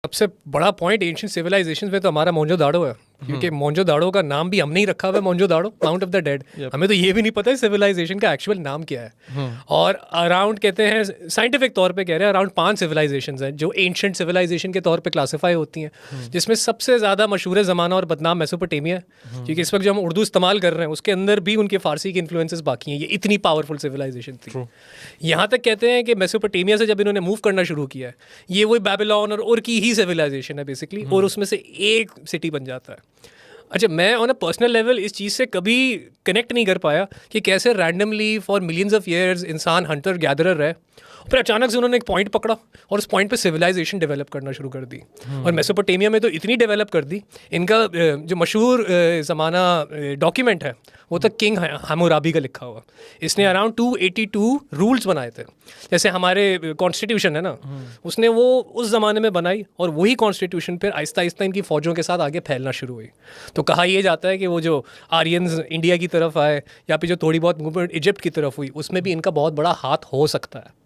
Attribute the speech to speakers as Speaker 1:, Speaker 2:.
Speaker 1: सबसे बड़ा point ancient civilisation में तो हमारा मोहनजोदाड़ो है, क्योंकि मोहनजोदाड़ो का नाम भी हमने ही रखा हुआ है, Mohenjodaro mount of the dead. हमें तो ये भी नहीं पता है सिविलाइजेशन का एक्चुअल नाम क्या है। और अराउंड कहते हैं, साइंटिफिक तौर पे कह रहे हैं, अराउंड 5 सिविलाइजेशंस हैं जो एंशिएंट सिविलाइजेशन के तौर पे क्लासिफाई होती हैं, जिसमें सबसे ज़्यादा मशहूर ज़माना और बदनाम मेसोपोटामिया है, क्योंकि इस वक्त जो हम उर्दू इस्तेमाल कर रहे हैं उसके अंदर भी उनके फारसी के इन्फ्लुएंसेस बाकी हैं। ये इतनी पावरफुल सिविलाइजेशन थी। यहाँ तक कहते हैं कि मेसोपोटामिया से जब इन्होंने मूव करना शुरू किया है, ये वही बेबीलोन और उर की ही सिविलाइजेशन है बेसिकली, और उसमें से एक सिटी बन जाता है। अच्छा, मैं ऑन अ पर्सनल लेवल इस चीज़ से कभी कनेक्ट नहीं कर पाया कि कैसे randomly for millions of years इंसान हंटर गैदरर रहे, फिर अचानक से उन्होंने एक पॉइंट पकड़ा और उस पॉइंट पे सिविलाइजेशन डेवलप करना शुरू कर दी। और मेसोपोटामिया में तो इतनी डेवलप कर दी, इनका जो मशहूर ज़माना डॉक्यूमेंट है वो तो किंग हम्मुराबी का लिखा हुआ। इसने अराउंड 282 रूल्स बनाए थे। जैसे हमारे कॉन्स्टिट्यूशन है ना, उसने वो उस ज़माने में बनाई, और वही कॉन्स्टिट्यूशन फिर आहिस्ता आहिस्ता इनकी फ़ौजों के साथ आगे फैलना शुरू हुई। तो कहा यह जाता है कि वो जो आर्यंस इंडिया की तरफ आए, या फिर जो थोड़ी बहुत मूवमेंट इजिप्ट की तरफ हुई, उसमें भी इनका बहुत बड़ा हाथ हो सकता है।